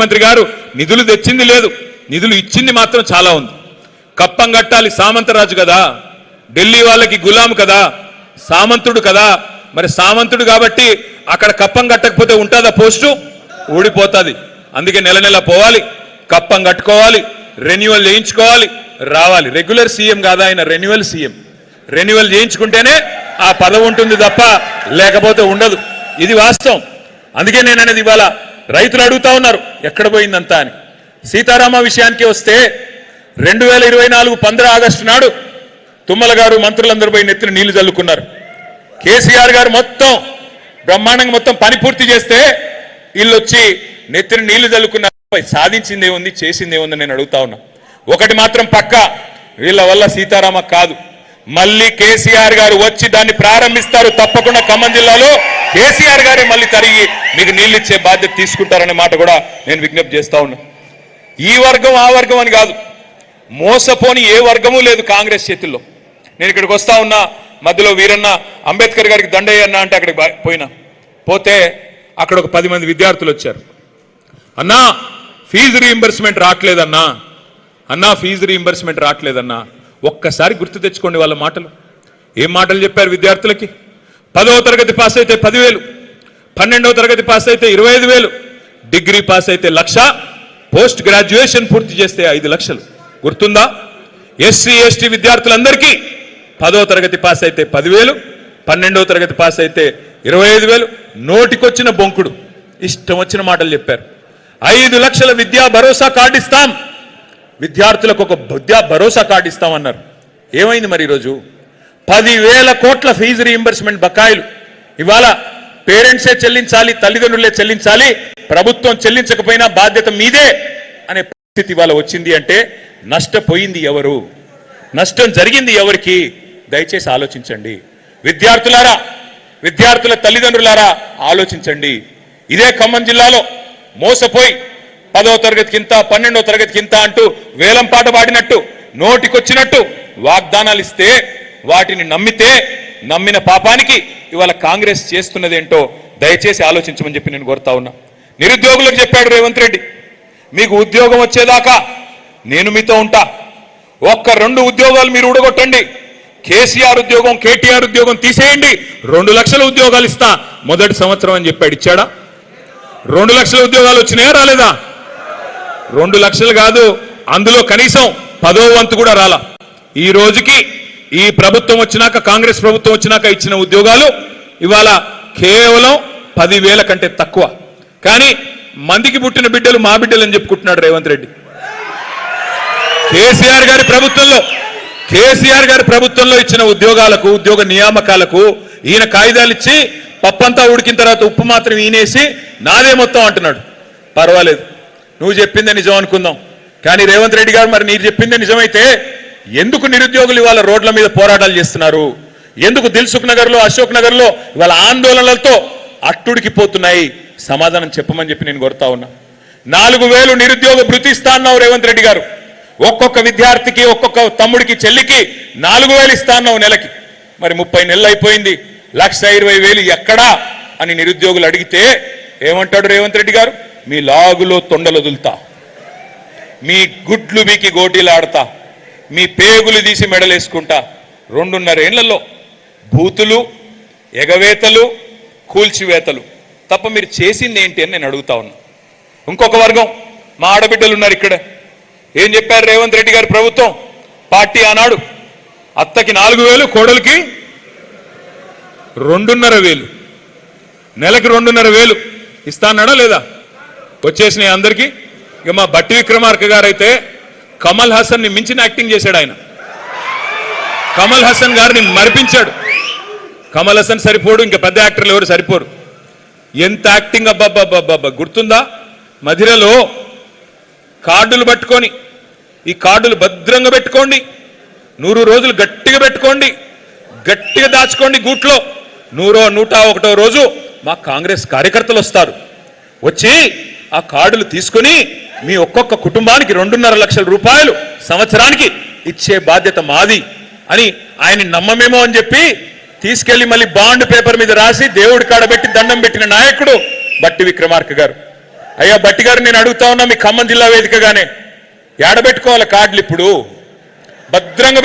మంత్రి గారు నిధులు తెచ్చింది లేదు, నిధులు ఇచ్చింది మాత్రం చాలా ఉంది. కప్పం కట్టాలి, సామంతరాజు కదా, ఢిల్లీ వాళ్ళకి గులాం కదా, సామంతుడు కదా. మరి సామంతుడు కాబట్టి అక్కడ కప్పం కట్టకపోతే ఉంటుందా పోస్టు? ఊడిపోతుంది. అందుకే నెల నెల పోవాలి, కప్పం కట్టుకోవాలి, రెన్యువల్ చేయించుకోవాలి, రావాలి. రెగ్యులర్ సీఎం కాదా ఆయన, రెన్యువల్ సీఎం. రెన్యువల్ చేయించుకుంటేనే ఆ పదవి ఉంటుంది తప్ప లేకపోతే ఉండదు. ఇది వాస్తవం. అందుకే నేను అనేది ఇవాళ రైతులు అడుగుతా ఉన్నారు ఎక్కడ పోయిందంతా అని. సీతారామ విషయానికి వస్తే 2024 15 ఆగస్టు నాడు తుమ్మల గారు మంత్రులందరూ పోయి నెత్తిన నీళ్లు చల్లుకున్నారు. కేసీఆర్ గారు మొత్తం బ్రహ్మాండంగా మొత్తం పని పూర్తి చేస్తే వీళ్ళు వచ్చి నెత్తిన నీళ్లు చల్లుకున్నారు. సాధించిందే ఉంది, చేసిందే ఉందని నేను అడుగుతా ఉన్నా. ఒకటి మాత్రం పక్కా, వీళ్ళ వల్ల సీతారామ కాదు, మళ్ళీ కేసీఆర్ గారు వచ్చి దాన్ని ప్రారంభిస్తారు. తప్పకుండా ఖమ్మం జిల్లాలో కేసీఆర్ గారే మళ్ళీ తరిగి మీకు నీళ్ళు ఇచ్చే బాధ్యత తీసుకుంటారనే మాట కూడా నేను విజ్ఞప్తి చేస్తా ఉన్నా. ఈ వర్గం ఆ వర్గం అని కాదు, మోసపోని ఏ వర్గము లేదు కాంగ్రెస్ చేతుల్లో. నేను ఇక్కడికి వస్తా ఉన్నా, మధ్యలో వీరన్న అంబేద్కర్ గారికి దండయ్యన్న అంటే అక్కడికి పోతే అక్కడ ఒక 10 మంది విద్యార్థులు వచ్చారు. అన్నా ఫీజు రీయింబర్స్మెంట్ రావట్లేదన్నా, అన్నా ఫీజు రీయింబర్స్మెంట్ రావట్లేదన్నా. ఒక్కసారి గుర్తు తెచ్చుకోండి వాళ్ళ మాటలు. ఏం మాటలు చెప్పారు విద్యార్థులకి? 10వ తరగతి పాస్ అయితే 10,000, 12వ తరగతి పాస్ అయితే 25,000, డిగ్రీ పాస్ అయితే 1,00,000, పోస్ట్ గ్రాడ్యుయేషన్ పూర్తి చేస్తే 5 లక్షలు. గుర్తుందా? ఎస్సీ ఎస్టీ విద్యార్థులందరికీ 10వ తరగతి పాస్ అయితే 10,000, 12వ తరగతి పాస్ అయితే 25,000. నోటికొచ్చిన బొంకుడు, ఇష్టం వచ్చిన మాటలు చెప్పారు. 5 లక్షల విద్యా భరోసా కార్డు ఇస్తాం, విద్యార్థులకు ఒక విద్యా భరోసా కార్డు ఇస్తామన్నారు. ఏమైంది మరి ఈరోజు? 10,000 కోట్ల ఫీజు రీయింబర్స్మెంట్ బకాయిలు ఇవాళ పేరెంట్సే చెల్లించాలి, తల్లిదండ్రులే చెల్లించాలి, ప్రభుత్వం చెల్లించకపోయినా బాధ్యత మీదే అనే పరిస్థితి ఇవాళ వచ్చింది అంటే నష్టపోయింది ఎవరు? నష్టం జరిగింది ఎవరికి? దయచేసి ఆలోచించండి విద్యార్థులారా, విద్యార్థుల తల్లిదండ్రులారా ఆలోచించండి. ఇదే ఖమ్మం జిల్లాలో మోసపోయి 10వ తరగతికి ఇంత, 12వ తరగతికి ఇంత అంటూ వేలం పాట పాడినట్టు నోటికొచ్చినట్టు వాగ్దానాలు ఇస్తే వాటిని నమ్మిన పాపానికి ఇవాళ కాంగ్రెస్ చేస్తున్నదేంటో దయచేసి ఆలోచించమని చెప్పి నేను కోరుతా ఉన్నా. నిరుద్యోగులకు చెప్పాడు రేవంత్ రెడ్డి, మీకు ఉద్యోగం వచ్చేదాకా నేను మీతో ఉంటా, ఒక్క 2 ఉద్యోగాలు మీరు ఊడగొట్టండి, కేసీఆర్ ఉద్యోగం కేటీఆర్ ఉద్యోగం తీసేయండి, 2 లక్షల ఉద్యోగాలు ఇస్తా మొదటి సంవత్సరం అని చెప్పాడు. ఇచ్చాడా? 2 లక్షల ఉద్యోగాలు వచ్చినాయా రాలేదా? 2 లక్షలు కాదు, అందులో కనీసం 10వ వంతు కూడా రాలా. ఈ రోజుకి ఈ ప్రభుత్వం వచ్చినాక, కాంగ్రెస్ ప్రభుత్వం వచ్చినాక ఇచ్చిన ఉద్యోగాలు ఇవాళ కేవలం 10,000 కంటే తక్కువ. కానీ మందికి పుట్టిన బిడ్డలు మా బిడ్డలు అని చెప్పుకుంటున్నాడు రేవంత్ రెడ్డి. కేసీఆర్ గారి ప్రభుత్వంలో ఇచ్చిన ఉద్యోగాలకు, ఉద్యోగ నియామకాలకు ఈయన కాగితాలు ఇచ్చి పప్పంతా ఉడికిన తర్వాత ఉప్పు మాత్రం ఈనేసి నాదే మొత్తం అంటున్నాడు. పర్వాలేదు, నువ్వు చెప్పిందే నిజం అనుకుందాం. కానీ రేవంత్ రెడ్డి గారు, మరి మీరు చెప్పిందే నిజమైతే ఎందుకు నిరుద్యోగులు ఇవాళ రోడ్ల మీద పోరాటాలు చేస్తున్నారు? ఎందుకు దిల్సుఖ్ నగర్లో, అశోక్ నగర్లో ఇవాళ ఆందోళనలతో అట్టుడికిపోతున్నాయి? సమాధానం చెప్పమని చెప్పి నేను కోరుతా ఉన్నా. 4,000 నిరుద్యోగ భృతి ఇస్తా అన్నావు రేవంత్ రెడ్డి గారు. ఒక్కొక్క విద్యార్థికి, ఒక్కొక్క తమ్ముడికి, చెల్లికి 4,000 ఇస్తా అన్నావు నెలకి. మరి 30 నెలలు అయిపోయింది, 1,20,000 ఎక్కడా అని నిరుద్యోగులు అడిగితే ఏమంటాడు రేవంత్ రెడ్డి గారు? మీ లాగులో తొండలు వదులుతా, మీ గుడ్లు బీకి గోటీలాడతా, మీ పేగులు తీసి మెడలేసుకుంటా. 2.5 ఏళ్లలో బూతులు, ఎగవేతలు, కూల్చివేతలు తప్ప మీరు చేసింది ఏంటి అని నేను అడుగుతా ఉన్నా. ఇంకొక వర్గం మా ఆడబిడ్డలు ఉన్నారు ఇక్కడ. ఏం చెప్పారు రేవంత్ రెడ్డి గారి ప్రభుత్వం? పార్టీ ఆనాడు అత్తకి 4,000, కోడలికి 2,500, నెలకి 2,500 ఇస్తా అన్నాడా లేదా? వచ్చేసినాయి అందరికీ. ఇక మా బట్టి విక్రమార్క గారు అయితే కమల్ హాసన్ ని మించిన యాక్టింగ్ చేశాడు. ఆయన కమల్ హాసన్ గారిని మరిపించాడు. కమల్ హాసన్ సరిపోడు, ఇంకా పెద్ద యాక్టర్లు ఎవరు సరిపోరు. ఎంత యాక్టింగ్! అబ్బాబ్బాబ్బా, గుర్తుందా? మధిరలో కార్డులు పట్టుకొని, ఈ కార్డులు భద్రంగా పెట్టుకోండి, 100 రోజులు గట్టిగా పెట్టుకోండి, గట్టిగా దాచుకోండి గూట్లో. 101వ రోజు మా కాంగ్రెస్ కార్యకర్తలు వస్తారు, వచ్చి ఆ కార్డులు తీసుకుని మీ ఒక్కొక్క కుటుంబానికి 2.5 లక్షల రూపాయలు సంవత్సరానికి ఇచ్చే బాధ్యత మాది అని ఆయన నమ్మమేమో అని చెప్పి తీసుకెళ్లి మళ్ళీ బాండ్ పేపర్ మీద రాసి దేవుడి కాడ పెట్టి దండం పెట్టిన నాయకుడు బట్టి విక్రమార్క గారు. అయ్యా బట్టి గారు నేను అడుగుతా ఉన్నా మీ ఖమ్మం జిల్లా వేదికగానే ఏడబెట్టుకోవాలి కార్డులు ఇప్పుడు భద్రంగా